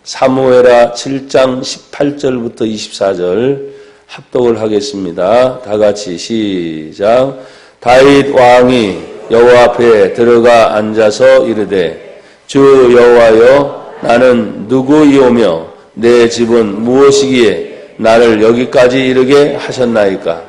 사무엘하 7장 18절부터 24절 합독을 하겠습니다. 다 같이 시작. 다윗 왕이 여호와 앞에 들어가 앉아서 이르되 주 여호와여 나는 누구이오며 내 집은 무엇이기에 나를 여기까지 이르게 하셨나이까.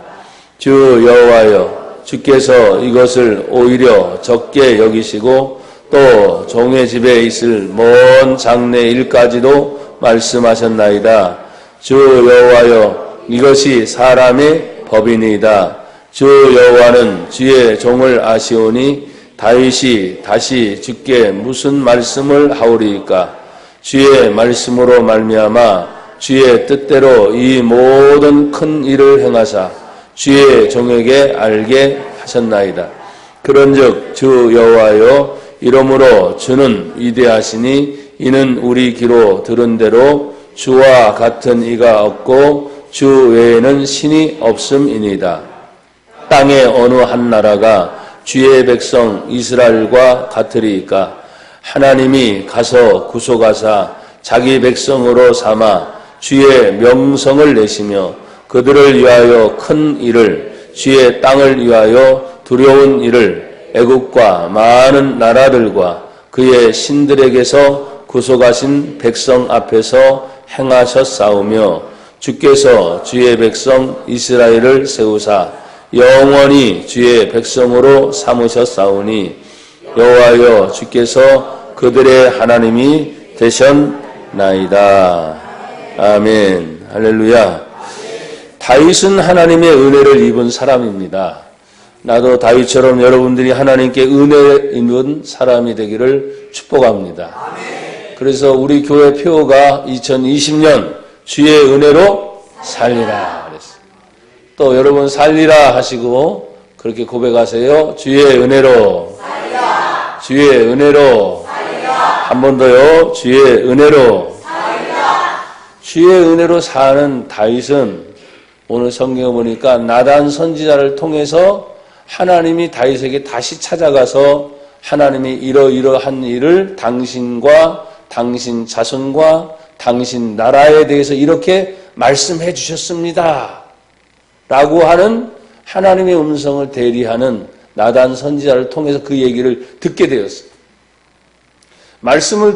주 여호와여 주께서 이것을 오히려 적게 여기시고 또 종의 집에 있을 먼 장래 일까지도 말씀하셨나이다. 주 여호와여 이것이 사람의 법이니이다. 주 여호와는 주의 종을 아시오니 다윗이 다시 주께 무슨 말씀을 하오리이까. 주의 말씀으로 말미암아 주의 뜻대로 이 모든 큰 일을 행하사 주의 종에게 알게 하셨나이다. 그런즉 주 여호와여 이러므로 주는 위대하시니 이는 우리 귀로 들은 대로 주와 같은 이가 없고 주 외에는 신이 없음이니이다. 땅의 어느 한 나라가 주의 백성 이스라엘과 같으리이까. 하나님이 가서 구속하사 자기 백성으로 삼아 주의 명성을 내시며 그들을 위하여 큰 일을 주의 땅을 위하여 두려운 일을 애국과 많은 나라들과 그의 신들에게서 구속하신 백성 앞에서 행하셨사오며 주께서 주의 백성 이스라엘을 세우사 영원히 주의 백성으로 삼으셨사오니 여호와여 주께서 그들의 하나님이 되셨나이다. 아멘. 할렐루야. 다윗은 하나님의 은혜를 입은 사람입니다. 나도 다윗처럼 여러분들이 하나님께 은혜 입은 사람이 되기를 축복합니다. 그래서 우리 교회 표어가 2020년 주의 은혜로 살리라 그랬어요. 또 여러분 살리라 하시고 그렇게 고백하세요. 주의 은혜로 살리라. 주의 은혜로 한 번 더요. 주의 은혜로 살리라. 주의 은혜로 사는 다윗은 오늘 성경에 보니까 나단 선지자를 통해서 하나님이 다윗에게 다시 찾아가서 하나님이 이러이러한 일을 당신과 당신 자손과 당신 나라에 대해서 이렇게 말씀해 주셨습니다. 라고 하는 하나님의 음성을 대리하는 나단 선지자를 통해서 그 얘기를 듣게 되었습니다. 말씀을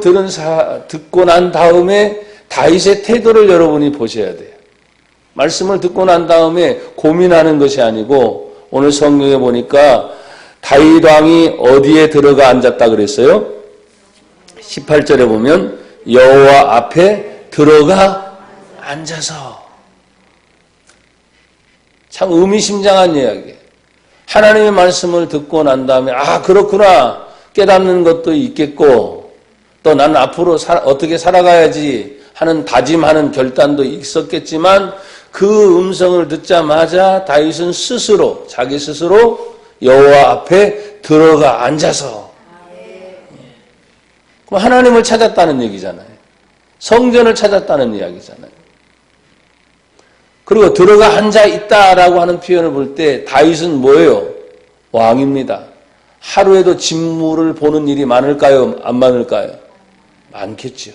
듣고 난 다음에 다윗의 태도를 여러분이 보셔야 돼요. 말씀을 듣고 난 다음에 고민하는 것이 아니고 오늘 성경에 보니까 다윗 왕이 어디에 들어가 앉았다 그랬어요? 18절에 보면 여호와 앞에 들어가 앉아서. 참 의미심장한 이야기예요. 하나님의 말씀을 듣고 난 다음에 아 그렇구나 깨닫는 것도 있겠고 또 나는 앞으로 어떻게 살아가야지 하는 다짐하는 결단도 있었겠지만 그 음성을 듣자마자 다윗은 스스로 자기 스스로 여호와 앞에 들어가 앉아서 그럼 하나님을 찾았다는 얘기잖아요. 성전을 찾았다는 이야기잖아요. 그리고 들어가 앉아 있다라고 하는 표현을 볼 때 다윗은 뭐예요? 왕입니다. 하루에도 진무를 보는 일이 많을까요? 안 많을까요? 많겠죠.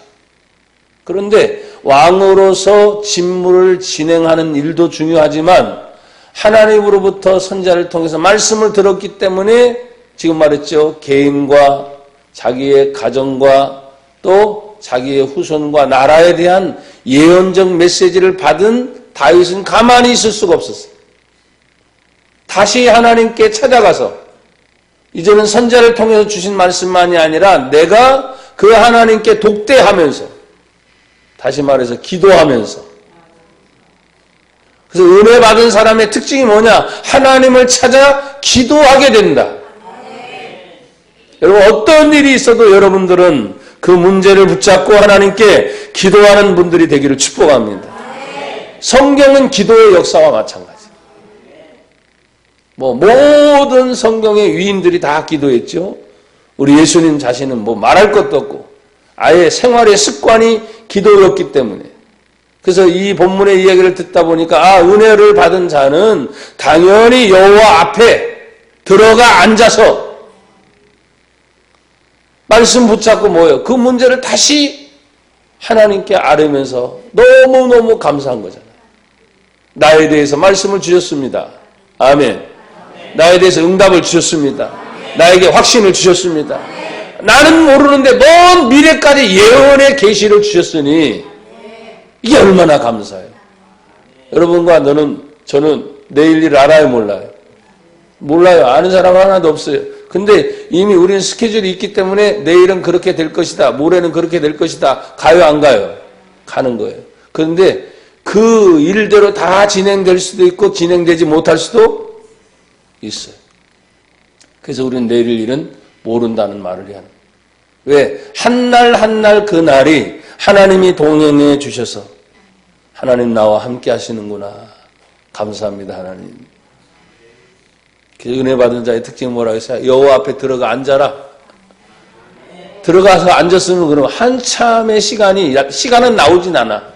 그런데 왕으로서 직무를 진행하는 일도 중요하지만 하나님으로부터 선지자를 통해서 말씀을 들었기 때문에 지금 말했죠. 개인과 자기의 가정과 또 자기의 후손과 나라에 대한 예언적 메시지를 받은 다윗은 가만히 있을 수가 없었어요. 다시 하나님께 찾아가서 이제는 선지자를 통해서 주신 말씀만이 아니라 내가 그 하나님께 독대하면서 다시 말해서 기도하면서 그래서 은혜 받은 사람의 특징이 뭐냐? 하나님을 찾아 기도하게 된다. 여러분 어떤 일이 있어도 여러분들은 그 문제를 붙잡고 하나님께 기도하는 분들이 되기를 축복합니다. 성경은 기도의 역사와 마찬가지. 모든 성경의 위인들이 다 기도했죠. 우리 예수님 자신은 말할 것도 없고 아예 생활의 습관이 기도였기 때문에 그래서 이 본문의 이야기를 듣다 보니까 은혜를 받은 자는 당연히 여호와 앞에 들어가 앉아서 말씀 붙잡고 뭐예요? 그 문제를 다시 하나님께 아뢰면서 너무너무 감사한 거잖아요. 나에 대해서 말씀을 주셨습니다. 아멘. 나에 대해서 응답을 주셨습니다. 나에게 확신을 주셨습니다. 나는 모르는데 먼 미래까지 예언의 계시를 주셨으니 이게 얼마나 감사해요. 여러분과 저는 내일 일 알아요, 몰라요? 몰라요. 아는 사람 하나도 없어요. 근데 이미 우리는 스케줄이 있기 때문에 내일은 그렇게 될 것이다. 모레는 그렇게 될 것이다. 가요, 안 가요? 가는 거예요. 그런데 그 일대로 다 진행될 수도 있고 진행되지 못할 수도 있어요. 그래서 우리는 내일 일은 모른다는 말을 해야 합니다. 왜? 한 날 한 날 그 날이 하나님이 동행해 주셔서 하나님 나와 함께 하시는구나. 감사합니다, 하나님. 은혜 받은 자의 특징이 뭐라고 했어요? 여호와 앞에 들어가 앉아라. 들어가서 앉았으면 그러면 한참의 시간은 나오진 않아.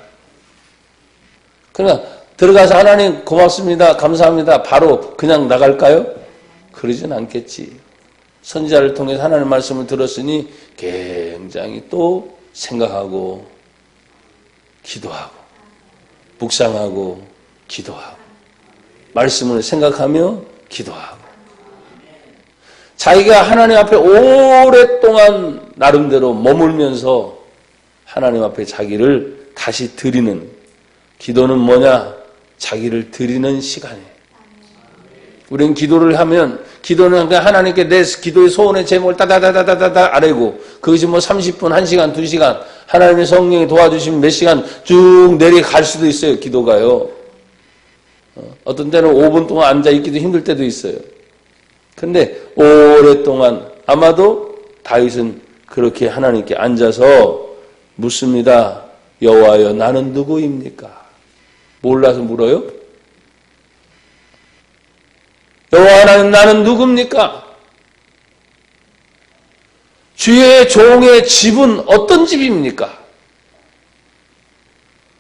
그러나 들어가서 하나님 고맙습니다, 감사합니다. 바로 그냥 나갈까요? 그러진 않겠지. 선지자를 통해서 하나님의 말씀을 들었으니 굉장히 또 생각하고 기도하고 묵상하고 기도하고 말씀을 생각하며 기도하고 자기가 하나님 앞에 오랫동안 나름대로 머물면서 하나님 앞에 자기를 다시 드리는 기도는 뭐냐? 자기를 드리는 시간이에요. 우리는 기도를 하면 기도는 그냥 하나님께 내 기도의 소원의 제목을 따다다다다다 아뢰고 그것이 뭐 30분, 1시간, 2시간 하나님의 성령이 도와주시면 몇 시간 쭉 내려갈 수도 있어요. 기도가요. 어떤 때는 5분 동안 앉아있기도 힘들 때도 있어요. 근데 오랫동안 아마도 다윗은 그렇게 하나님께 앉아서 묻습니다. 여호와여 나는 누구입니까? 몰라서 물어요? 여호와 하나님 나는 누굽니까? 주의 종의 집은 어떤 집입니까?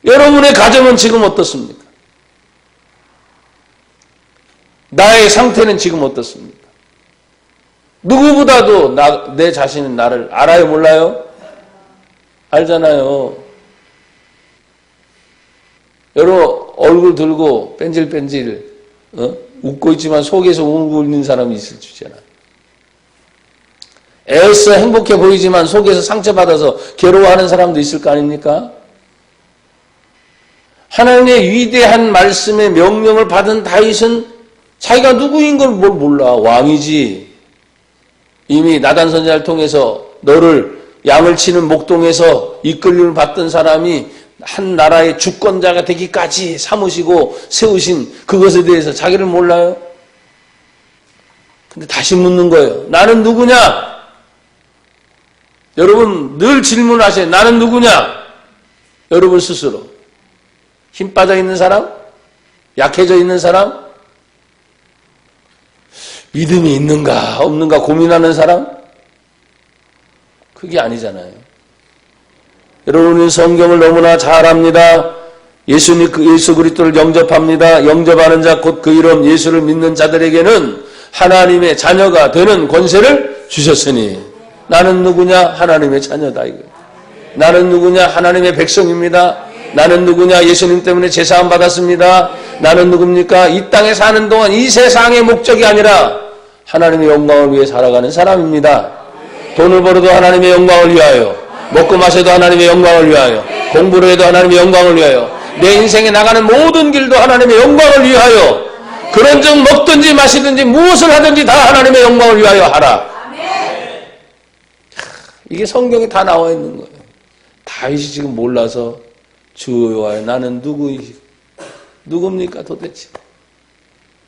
여러분의 가정은 지금 어떻습니까? 나의 상태는 지금 어떻습니까? 누구보다도 내 자신은 나를 알아요, 몰라요? 알잖아요. 여러분 얼굴 들고 뺀질뺀질 웃고 있지만 속에서 울고 있는 사람이 있을 줄잖아요. 애써 행복해 보이지만 속에서 상처받아서 괴로워하는 사람도 있을 거 아닙니까? 하나님의 위대한 말씀의 명령을 받은 다윗은 자기가 누구인 걸 뭘 몰라. 왕이지. 이미 나단 선지자를 통해서 너를 양을 치는 목동에서 이끌림을 받던 사람이 한 나라의 주권자가 되기까지 삼으시고 세우신 그것에 대해서 자기를 몰라요? 근데 다시 묻는 거예요. 나는 누구냐? 여러분 늘 질문하세요. 나는 누구냐? 여러분 스스로. 힘 빠져 있는 사람? 약해져 있는 사람? 믿음이 있는가 없는가 고민하는 사람? 그게 아니잖아요. 여러분은 성경을 너무나 잘 압니다. 예수 그리스도를 영접합니다. 영접하는 자 곧 그 이름 예수를 믿는 자들에게는 하나님의 자녀가 되는 권세를 주셨으니 나는 누구냐? 하나님의 자녀다 이거. 나는 누구냐? 하나님의 백성입니다. 나는 누구냐? 예수님 때문에 제사함 받았습니다. 나는 누굽니까? 이 땅에 사는 동안 이 세상의 목적이 아니라 하나님의 영광을 위해 살아가는 사람입니다. 돈을 벌어도 하나님의 영광을 위하여, 먹고 마셔도 하나님의 영광을 위하여, 공부를 해도 하나님의 영광을 위하여, 내 인생에 나가는 모든 길도 하나님의 영광을 위하여, 그런즉 먹든지 마시든지 무엇을 하든지 다 하나님의 영광을 위하여 하라. 이게 성경에 다 나와 있는 거예요. 다윗이 지금 몰라서 주여와요 나는 누굽니까 도대체?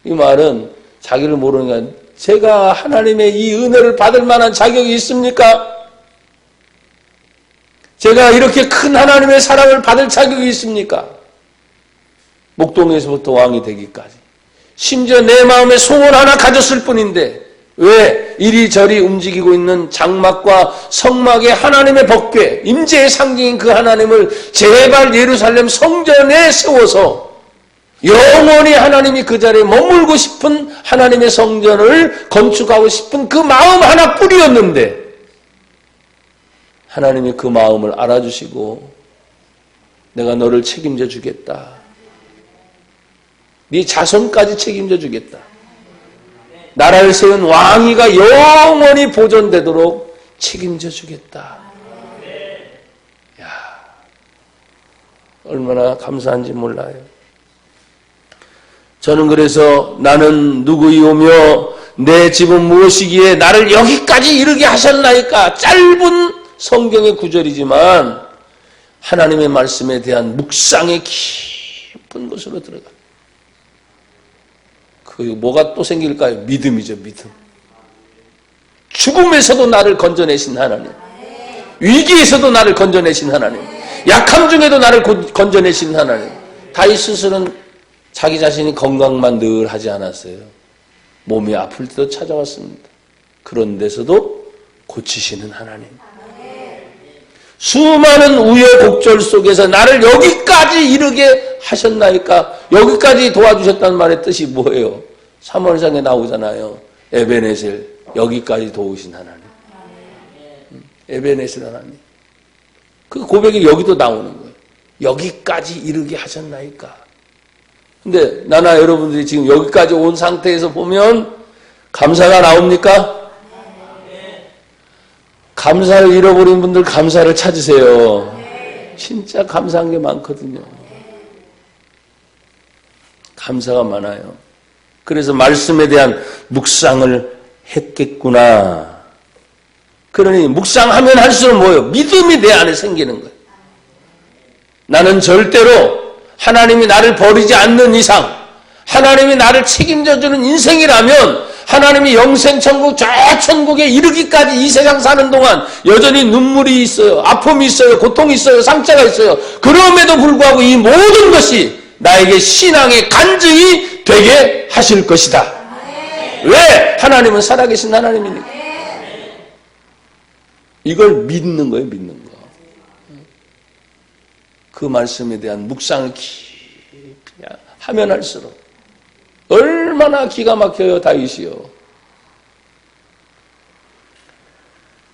이 말은 자기를 모르는 게 제가 하나님의 이 은혜를 받을 만한 자격이 있습니까? 제가 이렇게 큰 하나님의 사랑을 받을 자격이 있습니까? 목동에서부터 왕이 되기까지. 심지어 내 마음에 소원 하나 가졌을 뿐인데 왜 이리저리 움직이고 있는 장막과 성막의 하나님의 법궤, 임재의 상징인 그 하나님을 제발 예루살렘 성전에 세워서 영원히 하나님이 그 자리에 머물고 싶은 하나님의 성전을 건축하고 싶은 그 마음 하나 뿐이었는데 하나님이 그 마음을 알아주시고 내가 너를 책임져 주겠다. 네 자손까지 책임져 주겠다. 나라를 세운 왕위가 영원히 보존되도록 책임져 주겠다. 야, 얼마나 감사한지 몰라요. 저는 그래서 나는 누구이오며 내 집은 무엇이기에 나를 여기까지 이르게 하셨나이까? 짧은 성경의 구절이지만 하나님의 말씀에 대한 묵상의 깊은 곳으로 들어가. 그 뭐가 또 생길까요? 믿음이죠, 믿음. 죽음에서도 나를 건져내신 하나님, 위기에서도 나를 건져내신 하나님, 약함 중에도 나를 건져내신 하나님. 다윗 스스로는 자기 자신이 건강만 늘 하지 않았어요. 몸이 아플 때도 찾아왔습니다. 그런 데서도 고치시는 하나님. 수많은 우여곡절 속에서 나를 여기까지 이르게 하셨나이까? 여기까지 도와주셨다는 말의 뜻이 뭐예요? 사무엘상에 나오잖아요. 에베네셀, 여기까지 도우신 하나님. 에베네셀 하나님. 그 고백이 여기도 나오는 거예요. 여기까지 이르게 하셨나이까? 근데 나나 여러분들이 지금 여기까지 온 상태에서 보면 감사가 나옵니까? 감사를 잃어버린 분들 감사를 찾으세요. 진짜 감사한 게 많거든요. 감사가 많아요. 그래서 말씀에 대한 묵상을 했겠구나. 그러니 묵상하면 할수록 뭐예요? 믿음이 내 안에 생기는 거예요. 나는 절대로 하나님이 나를 버리지 않는 이상, 하나님이 나를 책임져주는 인생이라면 하나님이 영생천국 저 천국에 이르기까지 이 세상 사는 동안 여전히 눈물이 있어요. 아픔이 있어요. 고통이 있어요. 상처가 있어요. 그럼에도 불구하고 이 모든 것이 나에게 신앙의 간증이 되게 하실 것이다. 왜? 하나님은 살아계신 하나님이니까. 이걸 믿는 거예요. 믿는 거. 그 말씀에 대한 묵상을 깊이 하면 할수록 얼마나 기가 막혀요, 다윗이요.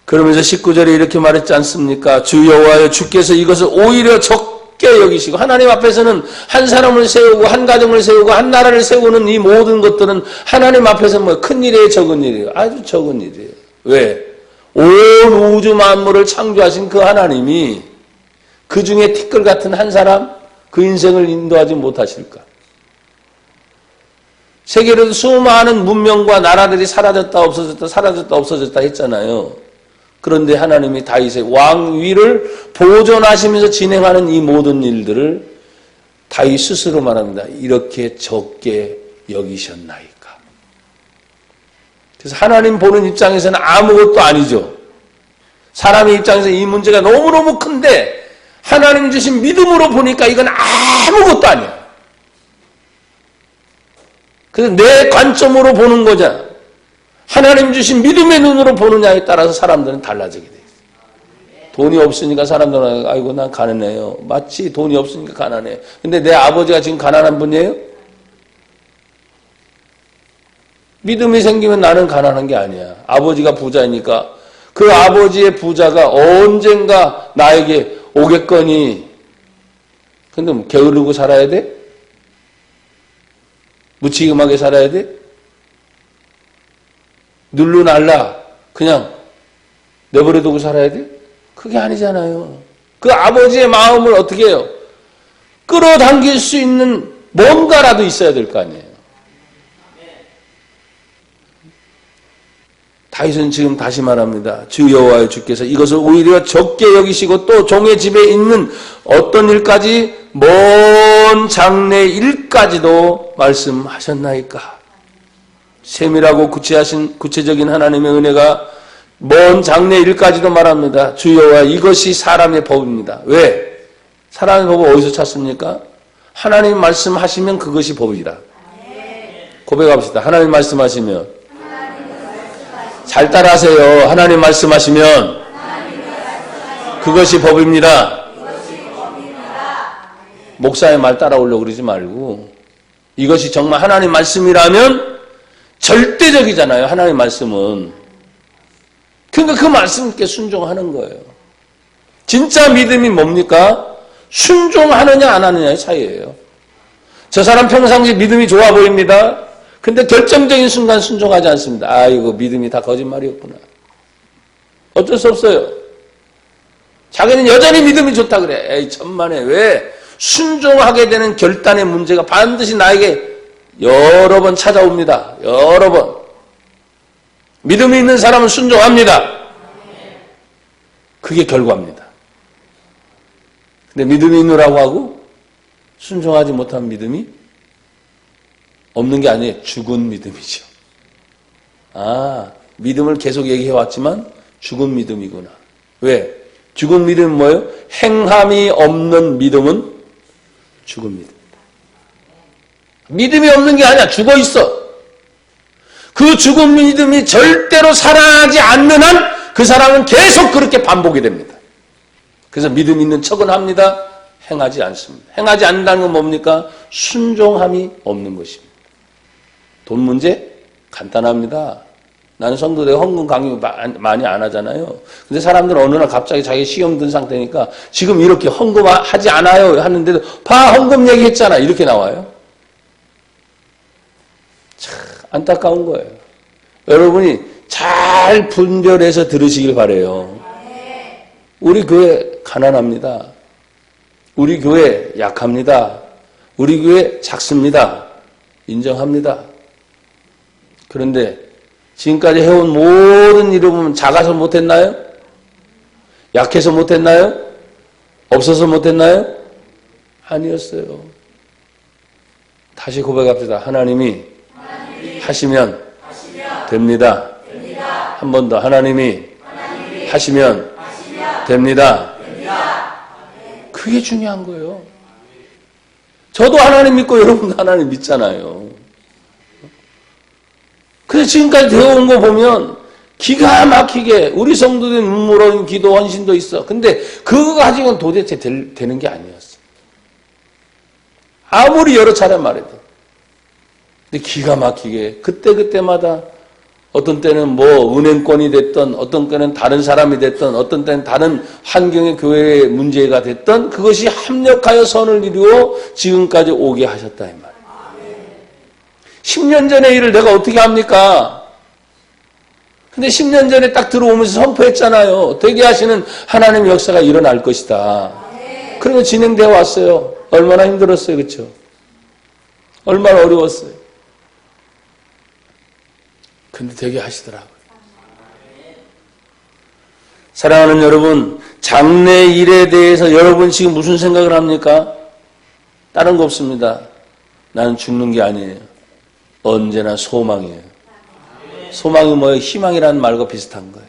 그러면서 19절에 이렇게 말했지 않습니까? 주 여호와여, 주께서 이것을 오히려 적게 여기시고, 하나님 앞에서는 한 사람을 세우고 한 가정을 세우고 한 나라를 세우는 이 모든 것들은 하나님 앞에서는 뭐 큰 일이에요, 적은 일이에요? 아주 적은 일이에요. 왜? 온 우주 만물을 창조하신 그 하나님이 그 중에 티끌 같은 한 사람, 그 인생을 인도하지 못하실까? 세계로도 수많은 문명과 나라들이 사라졌다 없어졌다 사라졌다 없어졌다 했잖아요. 그런데 하나님이 다윗의 왕위를 보존하시면서 진행하는 이 모든 일들을 다윗 스스로 말합니다. 이렇게 적게 여기셨나이까. 그래서 하나님 보는 입장에서는 아무것도 아니죠. 사람의 입장에서 이 문제가 너무너무 큰데 하나님 주신 믿음으로 보니까 이건 아무것도 아니야. 그래서 내 관점으로 보는 거잖아. 하나님 주신 믿음의 눈으로 보느냐에 따라서 사람들은 달라지게 돼 있어요. 돈이 없으니까 사람들은 아이고 난 가난해요. 마치 돈이 없으니까 가난해. 근데 내 아버지가 지금 가난한 분이에요? 믿음이 생기면 나는 가난한 게 아니야. 아버지가 부자이니까 그 아버지의 부자가 언젠가 나에게 오겠거니. 근데 뭐 게으르고 살아야 돼? 무책임하게 살아야 돼? 눌러날라 그냥 내버려두고 살아야 돼? 그게 아니잖아요. 그 아버지의 마음을 어떻게 해요? 끌어당길 수 있는 뭔가라도 있어야 될 거 아니에요. 다윗은 지금 다시 말합니다. 주 여호와의 주께서 이것을 오히려 적게 여기시고 또 종의 집에 있는 어떤 일까지 먼 장래 일까지도 말씀하셨나이까. 세밀하고 구체적인 하나님의 은혜가 먼 장래 일까지도 말합니다. 주 여호와 이것이 사람의 법입니다. 왜? 사람의 법을 어디서 찾습니까? 하나님 말씀하시면 그것이 법이라. 고백합시다. 하나님 말씀하시면 잘 따라하세요. 하나님 말씀하시면 그것이 법입니다. 목사의 말 따라오려고 그러지 말고 이것이 정말 하나님 말씀이라면 절대적이잖아요. 하나님 말씀은. 그러니까 그 말씀께 순종하는 거예요. 진짜 믿음이 뭡니까? 순종하느냐 안 하느냐의 차이예요. 저 사람 평상시 믿음이 좋아 보입니다. 근데 결정적인 순간 순종하지 않습니다. 아이고 믿음이 다 거짓말이었구나. 어쩔 수 없어요. 자기는 여전히 믿음이 좋다 그래. 에이 천만에. 왜? 순종하게 되는 결단의 문제가 반드시 나에게 여러 번 찾아옵니다. 여러 번. 믿음이 있는 사람은 순종합니다. 그게 결과입니다. 근데 믿음이 있느라고 하고 순종하지 못한 믿음이 없는 게 아니에요. 죽은 믿음이죠. 아, 믿음을 계속 얘기해왔지만 죽은 믿음이구나. 왜? 죽은 믿음은 뭐예요? 행함이 없는 믿음은 죽은 믿음. 믿음이 없는 게 아니야. 죽어 있어. 그 죽은 믿음이 절대로 살아나지 않는 한 그 사람은 계속 그렇게 반복이 됩니다. 그래서 믿음 있는 척은 합니다. 행하지 않습니다. 행하지 않는다는 건 뭡니까? 순종함이 없는 것입니다. 돈 문제? 간단합니다. 나는 성도들이 헌금 강요 많이 안 하잖아요. 근데 사람들은 어느 날 갑자기 자기 시험 든 상태니까 지금 이렇게 헌금하지 않아요 하는데도 봐 헌금 얘기했잖아 이렇게 나와요. 참 안타까운 거예요. 여러분이 잘 분별해서 들으시길 바라요. 우리 교회 가난합니다. 우리 교회 약합니다. 우리 교회 작습니다. 인정합니다. 그런데 지금까지 해온 모든 일을 보면 작아서 못했나요? 약해서 못했나요? 없어서 못했나요? 아니었어요. 다시 고백합시다. 하나님이 하시면 됩니다. 한 번 더 하나님이 하시면 됩니다. 그게 중요한 거예요. 저도 하나님 믿고 여러분도 하나님 믿잖아요. 그래서 지금까지 되어온 거 보면 기가 막히게 우리 성도들 눈물 흘린 기도 헌신도 있어. 근데 그거 가지고는 도대체 되는 게 아니었어. 아무리 여러 차례 말해도. 근데 기가 막히게 그때마다 어떤 때는 뭐 은행권이 됐던 어떤 때는 다른 사람이 됐던 어떤 때는 다른 환경의 교회의 문제가 됐던 그것이 합력하여 선을 이루어 지금까지 오게 하셨다 이 말이에요. 10년 전의 일을 내가 어떻게 합니까? 근데 10년 전에 딱 들어오면서 선포했잖아요. 되게 하시는 하나님의 역사가 일어날 것이다. 그리고 진행되어 왔어요. 얼마나 힘들었어요. 그렇죠? 얼마나 어려웠어요. 근데 되게 하시더라고요. 사랑하는 여러분, 장래 일에 대해서 여러분 지금 무슨 생각을 합니까? 다른 거 없습니다. 나는 죽는 게 아니에요. 언제나 소망이에요. 소망이 뭐예요? 희망이라는 말과 비슷한 거예요.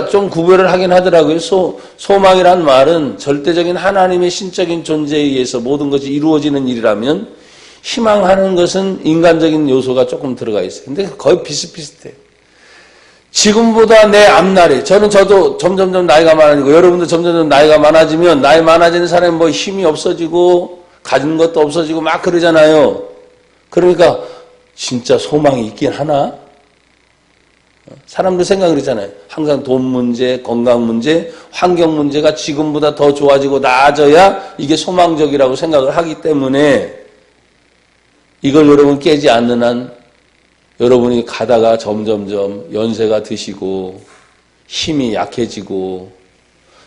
좀 구별을 하긴 하더라고요. 소망이라는 말은 절대적인 하나님의 신적인 존재에 의해서 모든 것이 이루어지는 일이라면 희망하는 것은 인간적인 요소가 조금 들어가 있어요. 근데 거의 비슷비슷해요. 지금보다 내 앞날에, 저도 점점점 나이가 많아지고, 여러분도 점점점 나이가 많아지면, 나이 많아지는 사람은 뭐 힘이 없어지고, 가진 것도 없어지고 막 그러잖아요. 그러니까, 진짜 소망이 있긴 하나? 사람들 생각을 그러잖아요. 항상 돈 문제, 건강 문제, 환경 문제가 지금보다 더 좋아지고 나아져야 이게 소망적이라고 생각을 하기 때문에 이걸 여러분 깨지 않는 한 여러분이 가다가 점점점 연세가 드시고 힘이 약해지고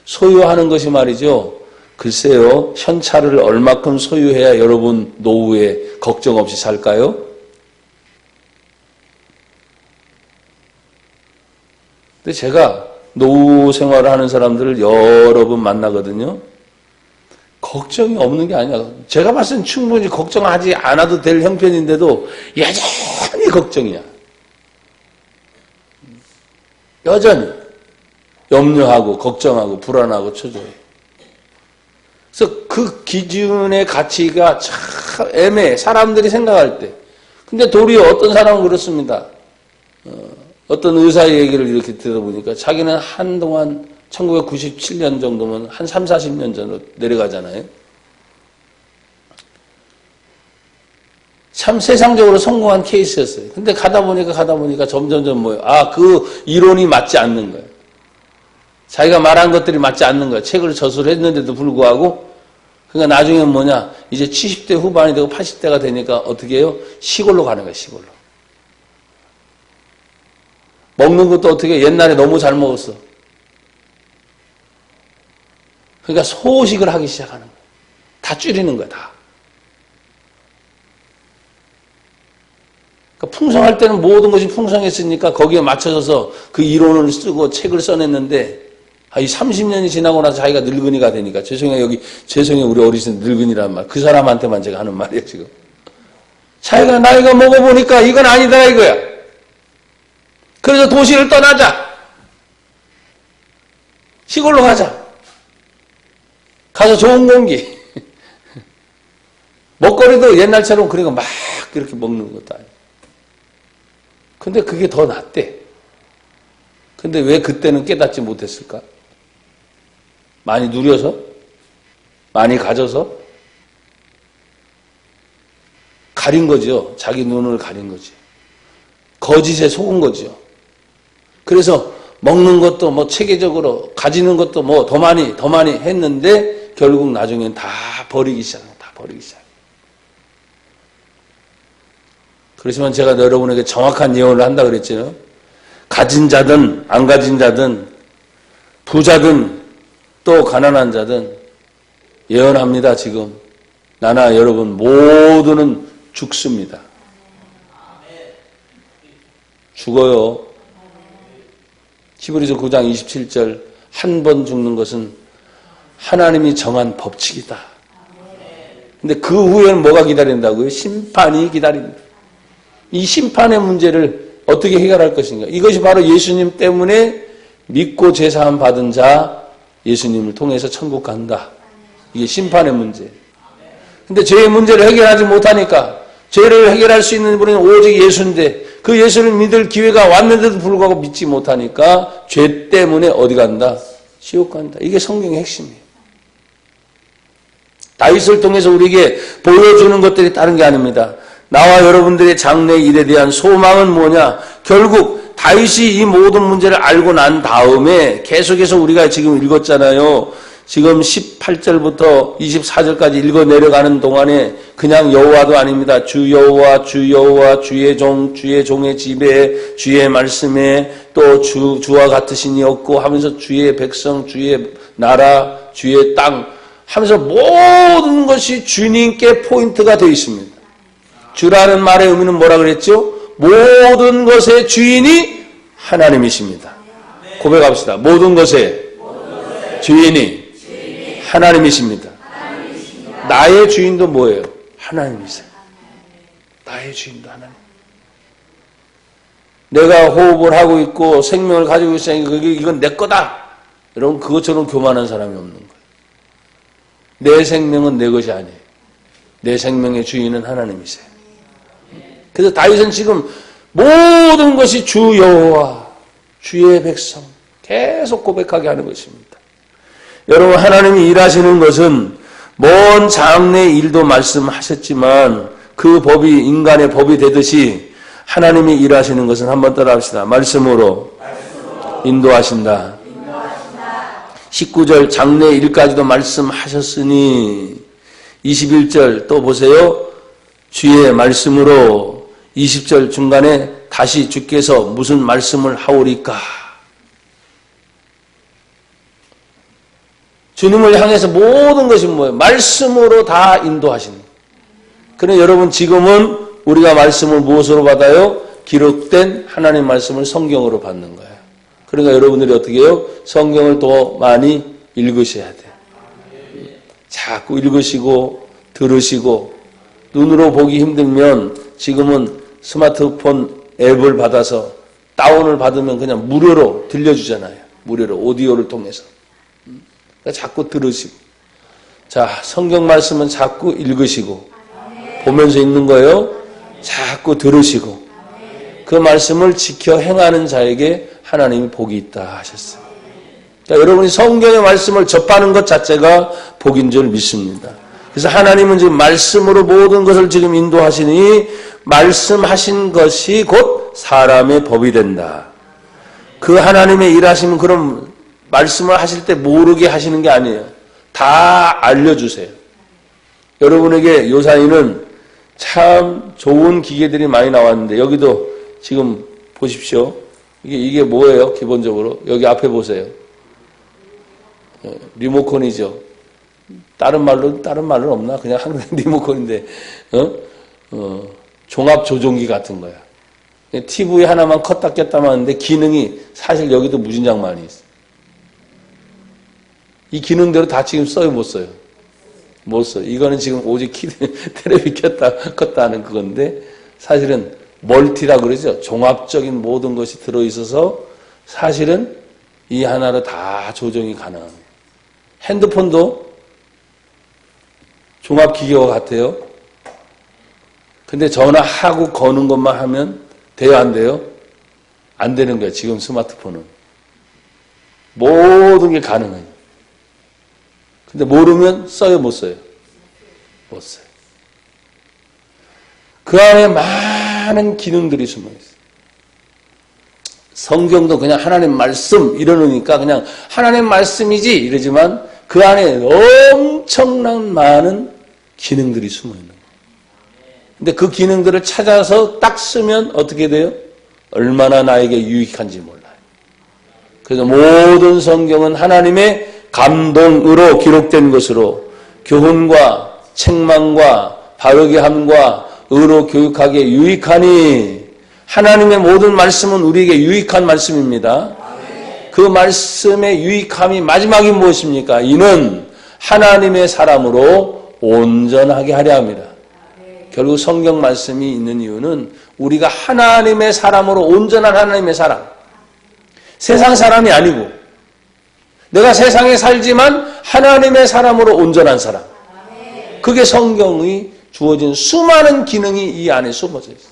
소유하는 것이 말이죠. 글쎄요. 현찰을 얼마큼 소유해야 여러분 노후에 걱정 없이 살까요? 근데 제가 노후 생활을 하는 사람들을 여러 번 만나거든요. 걱정이 없는 게 아니야. 제가 봤을 땐 충분히 걱정하지 않아도 될 형편인데도 여전히 걱정이야. 여전히 염려하고 걱정하고 불안하고 초조해. 그래서 그 기준의 가치가 참 애매해. 사람들이 생각할 때. 근데 도리어 어떤 사람은 그렇습니다. 어떤 의사의 얘기를 이렇게 들어보니까 자기는 한동안 1997년 정도면 한 3, 40년 전으로 내려가잖아요. 참 세상적으로 성공한 케이스였어요. 근데 가다 보니까 점점점 뭐예요? 그 이론이 맞지 않는 거예요. 자기가 말한 것들이 맞지 않는 거야. 책을 저술했는데도 불구하고. 그러니까 나중에 뭐냐, 이제 70대 후반이 되고 80대가 되니까 어떻게 해요? 시골로 가는 거야, 시골로. 먹는 것도 어떻게 해? 옛날에 너무 잘 먹었어. 그러니까 소식을 하기 시작하는 거야. 다 줄이는 거야, 다. 그러니까 풍성할 때는 모든 것이 풍성했으니까 거기에 맞춰져서 그 이론을 쓰고 책을 써냈는데, 이 30년이 지나고 나서 자기가 늙은이가 되니까, 죄송해요, 우리 어르신 늙은이란 말. 그 사람한테만 제가 하는 말이에요, 지금. 자기가 나이가 먹어보니까 이건 아니다, 이거야. 그래서 도시를 떠나자. 시골로 가자. 가서 좋은 공기. 먹거리도 옛날처럼 그러니까 막 이렇게 먹는 것도 아니고. 근데 그게 더 낫대. 근데 왜 그때는 깨닫지 못했을까? 많이 누려서? 많이 가져서? 가린 거죠. 자기 눈을 가린 거지. 거짓에 속은 거죠. 그래서 먹는 것도 뭐 체계적으로 가지는 것도 뭐 더 많이 했는데 결국 나중엔 다 버리기 시작해요. 다 버리기 시작. 그렇지만 제가 여러분에게 정확한 예언을 한다 그랬죠. 가진 자든 안 가진 자든 부자든 또 가난한 자든 예언합니다. 지금 나나 여러분 모두는 죽습니다. 죽어요. 히브리서 9장 27절 한 번 죽는 것은 하나님이 정한 법칙이다. 근데 그 후에는 뭐가 기다린다고요? 심판이 기다립니다. 이 심판의 문제를 어떻게 해결할 것인가? 이것이 바로 예수님 때문에 믿고 제사함 받은 자 예수님을 통해서 천국 간다. 이게 심판의 문제. 근데 죄의 문제를 해결하지 못하니까 죄를 해결할 수 있는 분은 오직 예수인데 그 예수를 믿을 기회가 왔는데도 불구하고 믿지 못하니까 죄 때문에 어디 간다? 지옥 간다. 이게 성경의 핵심이에요. 다윗을 통해서 우리에게 보여주는 것들이 다른 게 아닙니다. 나와 여러분들의 장래 일에 대한 소망은 뭐냐? 결국 다윗이 이 모든 문제를 알고 난 다음에 계속해서 우리가 지금 읽었잖아요. 지금 18절부터 24절까지 읽어 내려가는 동안에 그냥 여호와도 아닙니다. 주 여호와, 주 여호와, 주의 종의 집에, 주의 말씀에 또 주와 같으신 이 없고 하면서 주의 백성, 주의 나라, 주의 땅 하면서 모든 것이 주님께 포인트가 되어 있습니다. 주라는 말의 의미는 뭐라 그랬죠? 모든 것의 주인이 하나님이십니다. 고백합시다. 모든 것의 주인이 하나님이십니다. 나의 주인도 뭐예요? 하나님이세요. 나의 주인도 하나님. 내가 호흡을 하고 있고 생명을 가지고 있으니까 이건 내 거다. 여러분 그것처럼 교만한 사람이 없는 거예요. 내 생명은 내 것이 아니에요. 내 생명의 주인은 하나님이세요. 그래서 다윗은 지금 모든 것이 주 여호와, 주의 백성 계속 고백하게 하는 것입니다. 여러분 하나님이 일하시는 것은 먼 장래 일도 말씀하셨지만 그 법이 인간의 법이 되듯이 하나님이 일하시는 것은 한번 따라합시다. 말씀으로 인도하신다. 19절 장래 일까지도 말씀하셨으니 21절 또 보세요. 주의 말씀으로 20절 중간에 다시 주께서 무슨 말씀을 하오리까? 주님을 향해서 모든 것이 뭐예요? 말씀으로 다 인도하시는 거예요. 그런데 여러분 지금은 우리가 말씀을 무엇으로 받아요? 기록된 하나님 말씀을 성경으로 받는 거예요. 그러니까 여러분들이 어떻게 해요? 성경을 더 많이 읽으셔야 돼요. 자꾸 읽으시고 들으시고 눈으로 보기 힘들면 지금은 스마트폰 앱을 받아서 다운을 받으면 그냥 무료로 들려주잖아요. 무료로 오디오를 통해서. 그러니까 자꾸 들으시고 자 성경 말씀은 자꾸 읽으시고 보면서 읽는 거예요. 자꾸 들으시고 그 말씀을 지켜 행하는 자에게 하나님이 복이 있다 하셨어요. 그러니까 여러분이 성경의 말씀을 접하는 것 자체가 복인 줄 믿습니다. 그래서 하나님은 지금 말씀으로 모든 것을 지금 인도하시니 말씀하신 것이 곧 사람의 법이 된다. 그 하나님의 일하시면 그럼 말씀을 하실 때 모르게 하시는 게 아니에요. 다 알려주세요. 여러분에게 요사이는 참 좋은 기계들이 많이 나왔는데 여기도 지금 보십시오. 이게 뭐예요? 기본적으로 여기 앞에 보세요. 리모컨이죠. 다른 말은 없나? 그냥 항상 리모컨인데 종합 조종기 같은 거야. TV 하나만 컸다 꼈다 하는데 기능이 사실 여기도 무진장 많이 있어. 이 기능대로 다 지금 써요, 못 써요? 못 써요. 이거는 지금 오직 텔레비 켰다 껐다 하는 그건데 사실은 멀티라 그러죠. 종합적인 모든 것이 들어있어서 사실은 이 하나로 다 조정이 가능합니다. 핸드폰도 종합기계와 같아요. 근데 전화하고 거는 것만 하면 돼요, 안 돼요? 안 되는 거예요, 지금 스마트폰은. 모든 게 가능해요. 근데 모르면 써요, 못 써요? 못 써요. 그 안에 많은 기능들이 숨어 있어요. 성경도 그냥 하나님 말씀 이러니까 그냥 하나님 말씀이지 이러지만 그 안에 엄청난 많은 기능들이 숨어 있는 거예요. 근데 그 기능들을 찾아서 딱 쓰면 어떻게 돼요? 얼마나 나에게 유익한지 몰라요. 그래서 모든 성경은 하나님의 감동으로 기록된 것으로 교훈과 책망과 바르게 함과 의로 교육하기에 유익하니 하나님의 모든 말씀은 우리에게 유익한 말씀입니다. 그 말씀의 유익함이 마지막이 무엇입니까? 이는 하나님의 사람으로 온전하게 하려 합니다. 결국 성경 말씀이 있는 이유는 우리가 하나님의 사람으로 온전한 하나님의 사람, 세상 사람이 아니고 내가 세상에 살지만 하나님의 사람으로 온전한 사람, 그게 성경이 주어진 수많은 기능이 이 안에 숨어져 있어요.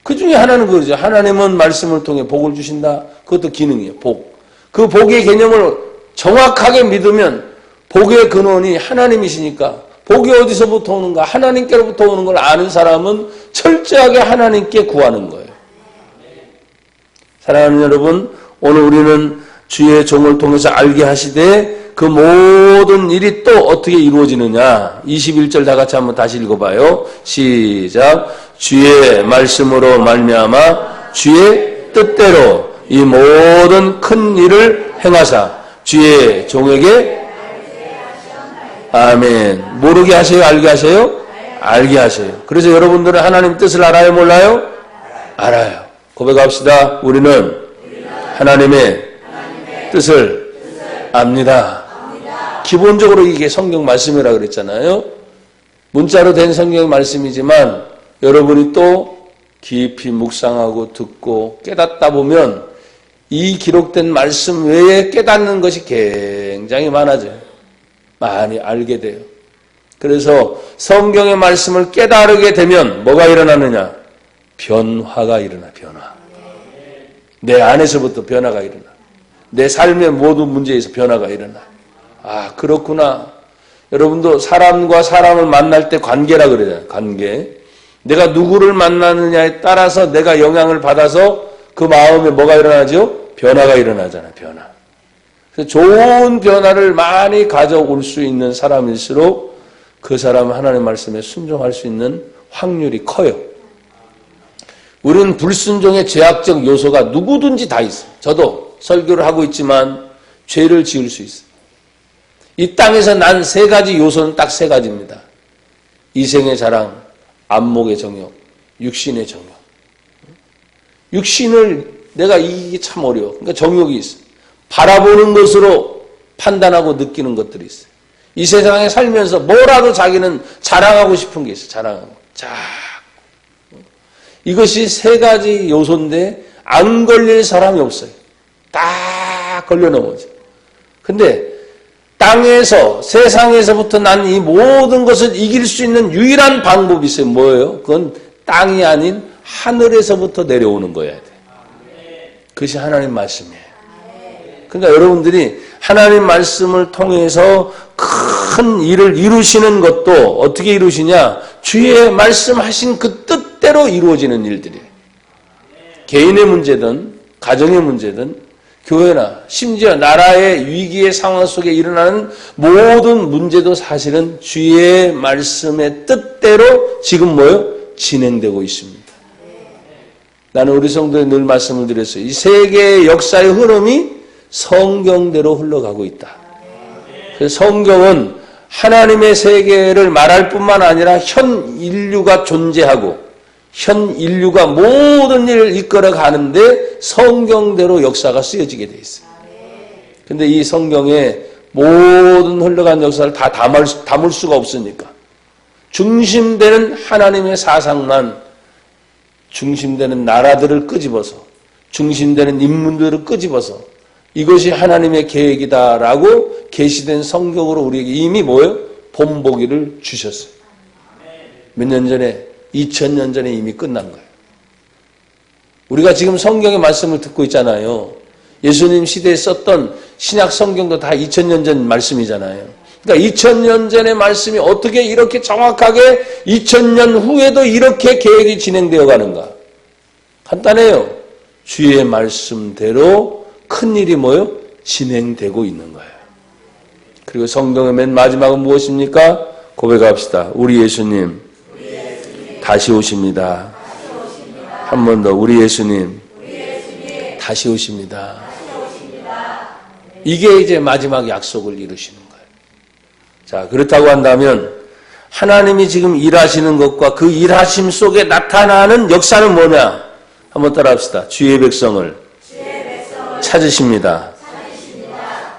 그 중에 하나는 그거죠. 하나님은 말씀을 통해 복을 주신다. 그것도 기능이에요. 복. 그 복의 개념을 정확하게 믿으면 복의 근원이 하나님이시니까 복이 어디서부터 오는가? 하나님께로부터 오는 걸 아는 사람은 철저하게 하나님께 구하는 거예요. 사랑하는 여러분, 오늘 우리는 주의 종을 통해서 알게 하시되 그 모든 일이 또 어떻게 이루어지느냐. 21절 다 같이 한번 다시 읽어봐요. 시작. 주의 말씀으로 말미암아 주의 뜻대로 이 모든 큰 일을 행하사 주의 종에게 아멘. 모르게 하세요? 알게 하세요? 알게 하세요. 그래서 여러분들은 하나님 뜻을 알아요? 몰라요? 알아요. 고백합시다. 우리는 하나님의 뜻을 압니다. 기본적으로 이게 성경 말씀이라고 그랬잖아요. 문자로 된 성경 말씀이지만 여러분이 또 깊이 묵상하고 듣고 깨닫다 보면 이 기록된 말씀 외에 깨닫는 것이 굉장히 많아져요. 많이 알게 돼요. 그래서 성경의 말씀을 깨달게 되면 뭐가 일어나느냐? 변화가 일어나, 변화. 내 안에서부터 변화가 일어나. 내 삶의 모든 문제에서 변화가 일어나. 아, 그렇구나. 여러분도 사람과 사람을 만날 때 관계라 그러잖아요. 관계. 내가 누구를 만나느냐에 따라서 내가 영향을 받아서 그 마음에 뭐가 일어나죠? 변화가 일어나잖아요. 변화. 그래서 좋은 변화를 많이 가져올 수 있는 사람일수록 그 사람은 하나님의 말씀에 순종할 수 있는 확률이 커요. 우리는 불순종의 죄악적 요소가 누구든지 다 있어요. 저도 설교를 하고 있지만 죄를 지을 수 있어요. 이 땅에서 난 세 가지 요소는 딱 세 가지입니다. 이생의 자랑, 안목의 정욕, 육신의 정욕. 육신을 내가 이기기 참 어려워. 그러니까 정욕이 있어. 바라보는 것으로 판단하고 느끼는 것들이 있어요. 이 세상에 살면서 뭐라도 자기는 자랑하고 싶은 게 있어요. 자랑하고. 자, 이것이 세 가지 요소인데 안 걸릴 사람이 없어요. 딱 걸려 넘어져. 근데 땅에서 세상에서부터 난 이 모든 것을 이길 수 있는 유일한 방법이 있어요. 뭐예요? 그건 땅이 아닌 하늘에서부터 내려오는 거여야 돼. 그것이 하나님 말씀이에요. 그러니까 여러분들이 하나님 말씀을 통해서 큰 일을 이루시는 것도 어떻게 이루시냐? 주의 말씀하신 그 뜻대로 이루어지는 일들이에요. 개인의 문제든 가정의 문제든 교회나 심지어 나라의 위기의 상황 속에 일어나는 모든 문제도 사실은 주의 말씀의 뜻대로 지금 진행되고 있습니다. 나는 우리 성도에 늘 말씀을 드렸어요. 이 세계의 역사의 흐름이 성경대로 흘러가고 있다. 그래서 성경은 하나님의 세계를 말할 뿐만 아니라 현 인류가 존재하고 현 인류가 모든 일을 이끌어 가는데 성경대로 역사가 쓰여지게 돼 있어요. 근데 이 성경에 모든 흘러간 역사를 다 담을 수가 없으니까 중심되는 하나님의 사상만, 중심되는 나라들을 끄집어서, 중심되는 인물들을 끄집어서 이것이 하나님의 계획이다라고 계시된 성경으로 우리에게 이미 본보기를 주셨어요. 몇 년 전에, 2000년 전에 이미 끝난 거예요. 우리가 지금 성경의 말씀을 듣고 있잖아요. 예수님 시대에 썼던 신약 성경도 다 2000년 전 말씀이잖아요. 그러니까 2000년 전의 말씀이 어떻게 이렇게 정확하게 2000년 후에도 이렇게 계획이 진행되어 가는가? 간단해요. 주의 말씀대로 큰일이 진행되고 있는 거예요. 그리고 성경의 맨 마지막은 무엇입니까? 고백합시다. 우리 예수님 다시 오십니다. 한 번 더. 우리 예수님 다시 오십니다. 이게 이제 마지막 약속을 이루시는 거예요. 자, 그렇다고 한다면 하나님이 지금 일하시는 것과 그 일하심 속에 나타나는 역사는 뭐냐? 한번 따라합시다. 주의 백성을 찾으십니다.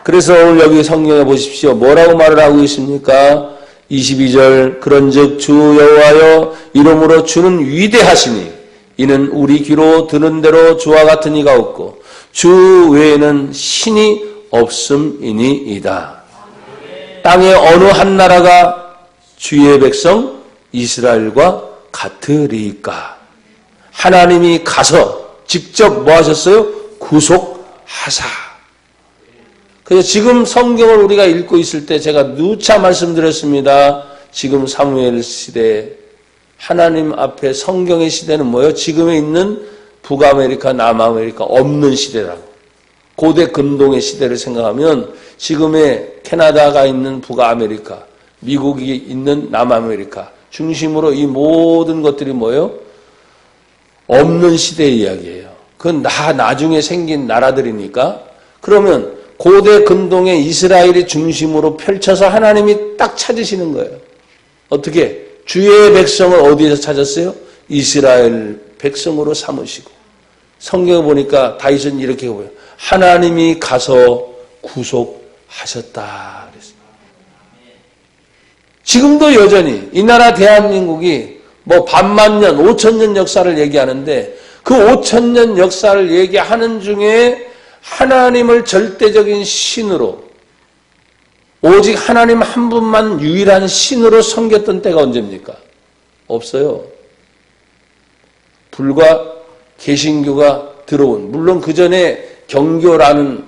그래서 오늘 여기 성경에 보십시오. 뭐라고 말을 하고 있습니까? 22절 그런즉 주 여호와여 이름으로 주는 위대하시니 이는 우리 귀로 들은 대로 주와 같은 이가 없고 주 외에는 신이 없음이니이다. 땅의 어느 한 나라가 주의 백성 이스라엘과 같으리까? 하나님이 가서 직접 뭐 하셨어요? 구속하사. 그래서 지금 성경을 우리가 읽고 있을 때 제가 누차 말씀드렸습니다. 지금 사무엘 시대, 하나님 앞에 성경의 시대는 뭐예요? 지금에 있는 북아메리카, 남아메리카 없는 시대라고. 고대 근동의 시대를 생각하면 지금의 캐나다가 있는 북아메리카, 미국이 있는 남아메리카 중심으로 이 모든 것들이 뭐예요? 없는 시대의 이야기예요. 그건 나중에 생긴 나라들이니까. 그러면 고대 근동의 이스라엘이 중심으로 펼쳐서 하나님이 딱 찾으시는 거예요. 어떻게? 주의 백성을 어디에서 찾았어요? 이스라엘 백성으로 삼으시고. 성경에 보니까 다윗은 이렇게 보여요. 하나님이 가서 구속하셨다. 그랬어요. 지금도 여전히 이 나라 대한민국이 반만년, 5000년 역사를 얘기하는데 그 5000년 역사를 얘기하는 중에 하나님을 절대적인 신으로 오직 하나님 한 분만 유일한 신으로 섬겼던 때가 언제입니까? 없어요. 불과 개신교가 들어온, 물론 그 전에 경교라는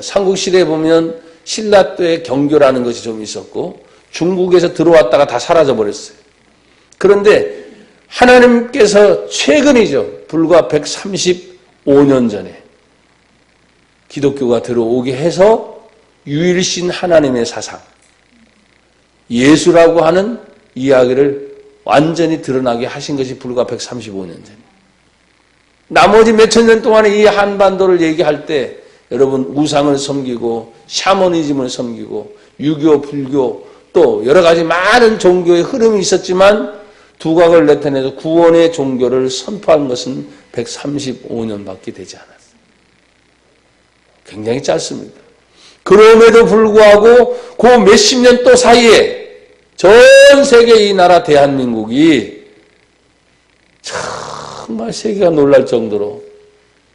삼국시대에 보면 신라 때의 경교라는 것이 좀 있었고 중국에서 들어왔다가 다 사라져버렸어요. 그런데 하나님께서 최근이죠. 불과 135년 전에 기독교가 들어오게 해서 유일신 하나님의 사상, 예수라고 하는 이야기를 완전히 드러나게 하신 것이 불과 135년 전. 나머지 몇천 년 동안에 이 한반도를 얘기할 때 여러분 우상을 섬기고 샤머니즘을 섬기고 유교, 불교 또 여러 가지 많은 종교의 흐름이 있었지만 두각을 나타내서 구원의 종교를 선포한 것은 135년밖에 되지 않았어요. 굉장히 짧습니다. 그럼에도 불구하고 그 몇십 년 또 사이에 전 세계 이 나라 대한민국이 정말 세계가 놀랄 정도로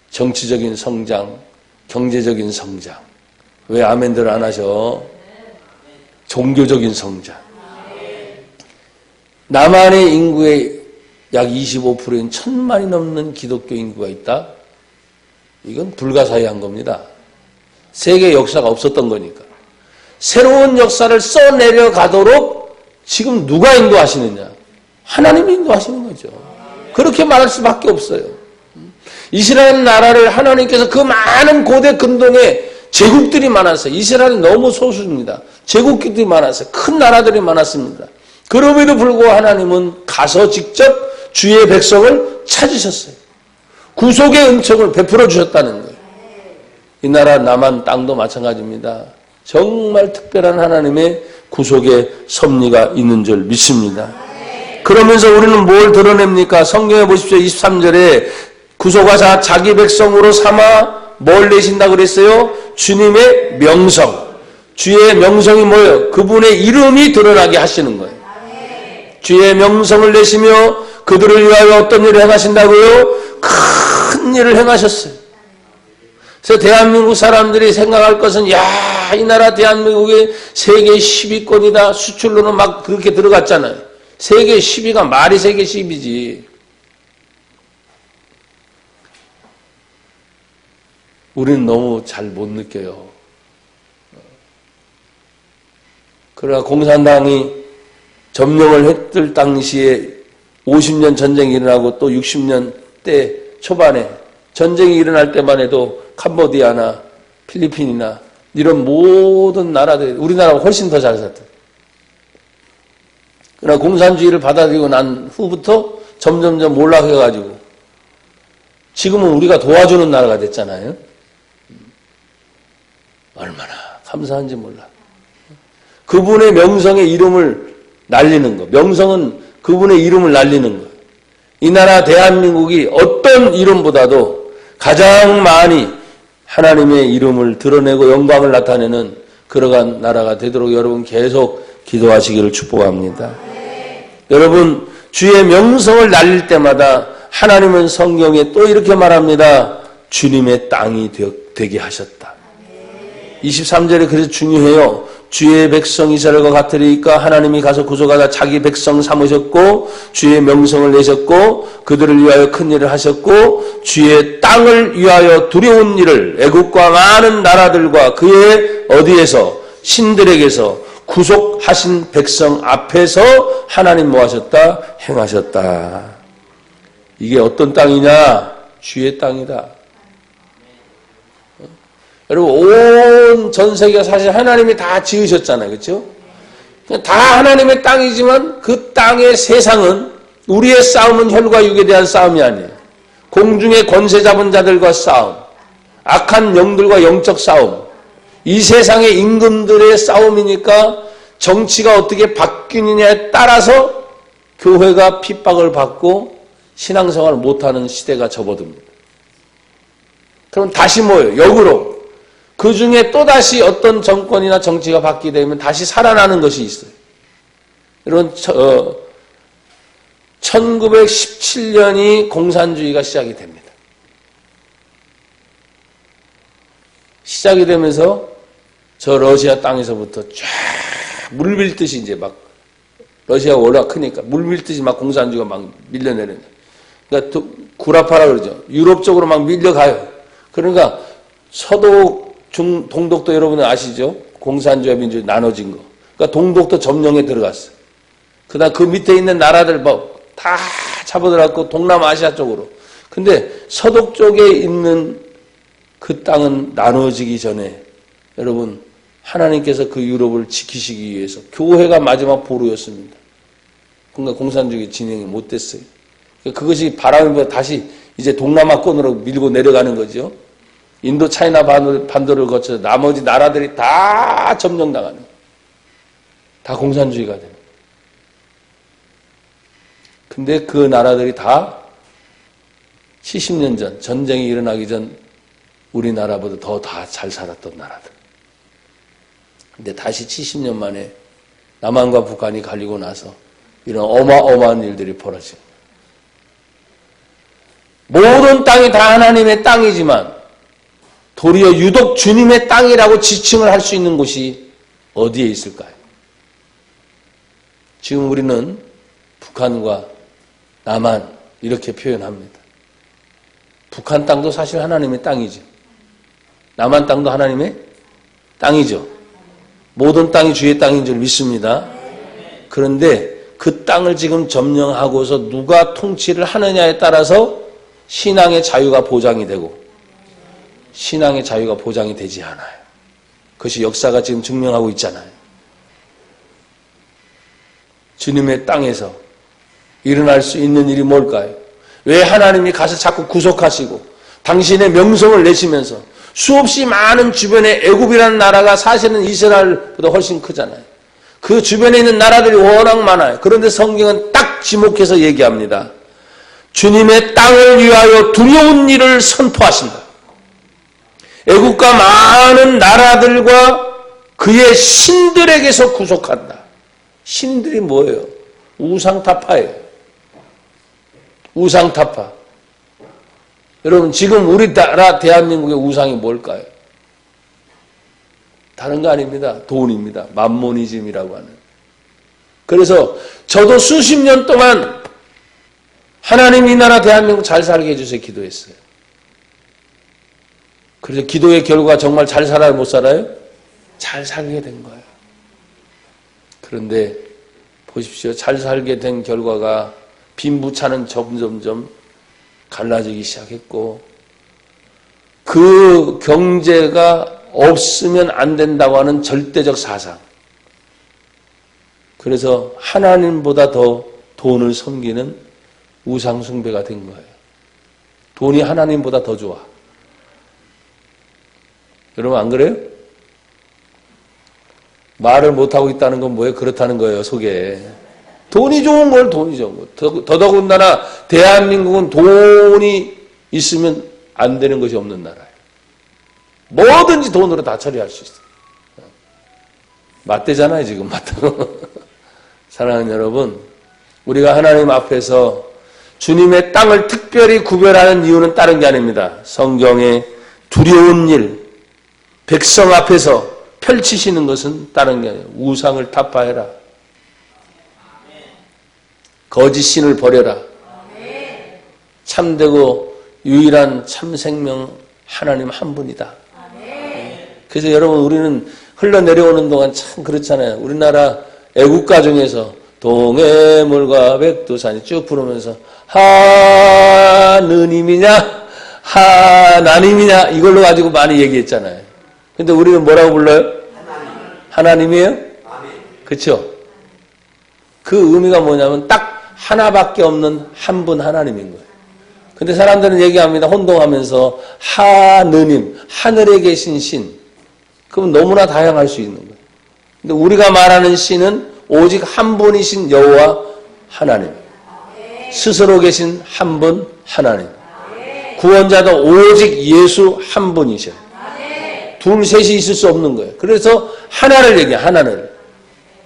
정치적인 성장, 경제적인 성장. 왜 아멘들 안 하셔? 종교적인 성장. 남한의 인구의 약 25%인 1000만이 넘는 기독교 인구가 있다? 이건 불가사의한 겁니다. 세계 역사가 없었던 거니까. 새로운 역사를 써내려가도록 지금 누가 인도하시느냐? 하나님이 인도하시는 거죠. 그렇게 말할 수밖에 없어요. 이스라엘 나라를 하나님께서 그 많은 고대 근동에 제국들이 많았어요. 이스라엘은 너무 소수입니다. 제국들이 많았어요. 큰 나라들이 많았습니다. 그럼에도 불구하고 하나님은 가서 직접 주의 백성을 찾으셨어요. 구속의 은총을 베풀어 주셨다는 거예요. 이 나라 남한 땅도 마찬가지입니다. 정말 특별한 하나님의 구속의 섭리가 있는 줄 믿습니다. 그러면서 우리는 뭘 드러냅니까? 성경에 보십시오. 23절에 구속하사 자기 백성으로 삼아 뭘 내신다고 그랬어요? 주님의 명성. 주의 명성이 뭐예요? 그분의 이름이 드러나게 하시는 거예요. 주의 명성을 내시며 그들을 위하여 어떤 일을 행하신다고요? 큰 일을 행하셨어요. 그래서 대한민국 사람들이 생각할 것은 야, 이 나라 대한민국이 세계 10위권이다. 수출로는 막 그렇게 들어갔잖아요. 세계 10위가 말이 세계 10위지. 우리는 너무 잘 못 느껴요. 그러나 공산당이 점령을 했을 당시에 50년 전쟁이 일어나고 또 60년 대 초반에 전쟁이 일어날 때만 해도 캄보디아나 필리핀이나 이런 모든 나라들, 우리나라가 훨씬 더 잘 살았다. 그러나 공산주의를 받아들이고 난 후부터 점점점 몰락해가지고 지금은 우리가 도와주는 나라가 됐잖아요. 얼마나 감사한지 몰라. 그분의 명성의 이름을 날리는 거. 명성은 그분의 이름을 날리는 거. 이 나라 대한민국이 어떤 이름보다도 가장 많이 하나님의 이름을 드러내고 영광을 나타내는 그러한 나라가 되도록 여러분 계속 기도하시기를 축복합니다. 여러분 주의 명성을 날릴 때마다 하나님은 성경에 또 이렇게 말합니다. 주님의 땅이 되게 하셨다. 23절에 그래서 중요해요. 주의 백성 이스라엘과 같으리까 하나님이 가서 구속하다 자기 백성 삼으셨고 주의 명성을 내셨고 그들을 위하여 큰 일을 하셨고 주의 땅을 위하여 두려운 일을 애국과 많은 나라들과 그의 어디에서 신들에게서 구속하신 백성 앞에서 하나님 뭐 하셨다? 행하셨다. 이게 어떤 땅이냐? 주의 땅이다. 여러분 온 전 세계가 사실 하나님이 다 지으셨잖아요. 그렇죠? 다 하나님의 땅이지만 그 땅의 세상은 우리의 싸움은 혈과 육에 대한 싸움이 아니에요. 공중의 권세 잡은 자들과 싸움, 악한 영들과 영적 싸움, 이 세상의 임금들의 싸움이니까 정치가 어떻게 바뀌느냐에 따라서 교회가 핍박을 받고 신앙생활을 못하는 시대가 접어듭니다. 그럼 다시 뭐예요? 역으로 그 중에 또다시 어떤 정권이나 정치가 바뀌게 되면 다시 살아나는 것이 있어요. 여러분 1917년이 공산주의가 시작이 됩니다. 시작이 되면서 저 러시아 땅에서부터 쫙 물밀듯이 이제 막 러시아가 워낙 크니까 물밀듯이 막 공산주의가 막 밀려내는 거예요. 그러니까 구라파라 그러죠. 유럽 쪽으로 막 밀려가요. 그러니까 서독 동독도 여러분은 아시죠? 공산주의와 민주주의 나눠진 거. 그러니까 동독도 점령에 들어갔어요. 그다음 그 밑에 있는 나라들 뭐 다 잡아들었고 동남아시아 쪽으로. 근데 서독 쪽에 있는 그 땅은 나눠지기 전에 여러분 하나님께서 그 유럽을 지키시기 위해서 교회가 마지막 보루였습니다. 그러니까 공산주의 진행이 못 됐어요. 그것이 바람이 불어 다시 이제 동남아권으로 밀고 내려가는 거죠. 인도 차이나 반도를 거쳐서 나머지 나라들이 다 점령당하는 거예요. 다 공산주의가 됩니다. 근데 그 나라들이 다 70년 전 전쟁이 일어나기 전 우리나라보다 더 다 잘 살았던 나라들. 근데 다시 70년 만에 남한과 북한이 갈리고 나서 이런 어마어마한 일들이 벌어집니다. 모든 땅이 다 하나님의 땅이지만 도리어 유독 주님의 땅이라고 지칭을 할 수 있는 곳이 어디에 있을까요? 지금 우리는 북한과 남한 이렇게 표현합니다. 북한 땅도 사실 하나님의 땅이죠. 남한 땅도 하나님의 땅이죠. 모든 땅이 주의 땅인 줄 믿습니다. 그런데 그 땅을 지금 점령하고서 누가 통치를 하느냐에 따라서 신앙의 자유가 보장이 되고 신앙의 자유가 보장이 되지 않아요. 그것이 역사가 지금 증명하고 있잖아요. 주님의 땅에서 일어날 수 있는 일이 뭘까요? 왜 하나님이 가서 자꾸 구속하시고 당신의 명성을 내시면서 수없이 많은 주변의 애굽이라는 나라가 사실은 이스라엘보다 훨씬 크잖아요. 그 주변에 있는 나라들이 워낙 많아요. 그런데 성경은 딱 지목해서 얘기합니다. 주님의 땅을 위하여 두려운 일을 선포하신다. 애국과 많은 나라들과 그의 신들에게서 구속한다. 신들이 뭐예요? 우상타파예요. 우상타파. 여러분 지금 우리나라 대한민국의 우상이 뭘까요? 다른 거 아닙니다. 돈입니다. 맘모니즘이라고 하는. 그래서 저도 수십 년 동안 하나님 이 나라 대한민국 잘 살게 해주세요 기도했어요. 그래서 기도의 결과 정말 잘 살아요 못 살아요? 잘 살게 된 거예요. 그런데 보십시오. 잘 살게 된 결과가 빈부차는 점점점 갈라지기 시작했고 그 경제가 없으면 안 된다고 하는 절대적 사상. 그래서 하나님보다 더 돈을 섬기는 우상 숭배가 된 거예요. 돈이 하나님보다 더 좋아. 여러분 안 그래요? 말을 못하고 있다는 건 뭐예요? 그렇다는 거예요, 속에. 돈이 좋은 걸 돈이 좋은 거. 더더군다나 대한민국은 돈이 있으면 안 되는 것이 없는 나라예요. 뭐든지 돈으로 다 처리할 수 있어요. 맞대잖아요, 지금 맞다고. 사랑하는 여러분, 우리가 하나님 앞에서 주님의 땅을 특별히 구별하는 이유는 다른 게 아닙니다. 성경의 두려운 일, 백성 앞에서 펼치시는 것은 다른 게 아니에요. 우상을 타파해라. 거짓 신을 버려라. 참되고 유일한 참 생명 하나님 한 분이다. 그래서 여러분 우리는 흘러내려오는 동안 참 그렇잖아요. 우리나라 애국가 중에서 동해물과 백두산이 쭉 부르면서 하느님이냐 하나님이냐 이걸로 가지고 많이 얘기했잖아요. 근데 우리는 뭐라고 불러요? 하나님이에요? 그렇죠? 그 의미가 뭐냐면 딱 하나밖에 없는 한 분 하나님인 거예요. 근데 사람들은 얘기합니다. 혼동하면서 하느님, 하늘에 계신 신. 그럼 너무나 다양할 수 있는 거예요. 근데 우리가 말하는 신은 오직 한 분이신 여호와 하나님. 스스로 계신 한 분 하나님. 구원자도 오직 예수 한 분이셔요. 둘, 셋이 있을 수 없는 거예요. 그래서 하나를 얘기해, 하나를.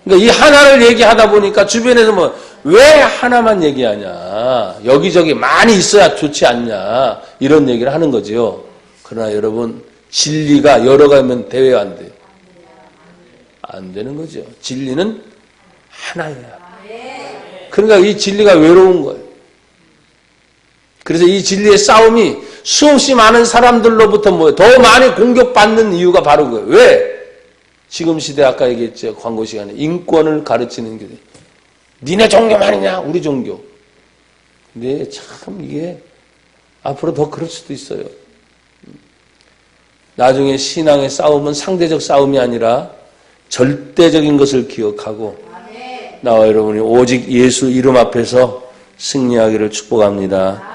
그러니까 이 하나를 얘기하다 보니까 주변에서 뭐, 왜 하나만 얘기하냐. 여기저기 많이 있어야 좋지 않냐. 이런 얘기를 하는 거죠. 그러나 여러분, 진리가 여러 가지면 돼야 안 돼요. 안 되는 거죠. 진리는 하나예요. 그러니까 이 진리가 외로운 거예요. 그래서 이 진리의 싸움이 수없이 많은 사람들로부터 더 많이 공격받는 이유가 바로 그거예요. 왜? 지금 시대 아까 얘기했죠. 광고 시간에. 인권을 가르치는 게. 니네 종교만이냐? 우리 종교. 근데 참 이게 앞으로 더 그럴 수도 있어요. 나중에 신앙의 싸움은 상대적 싸움이 아니라 절대적인 것을 기억하고 나와 여러분이 오직 예수 이름 앞에서 승리하기를 축복합니다.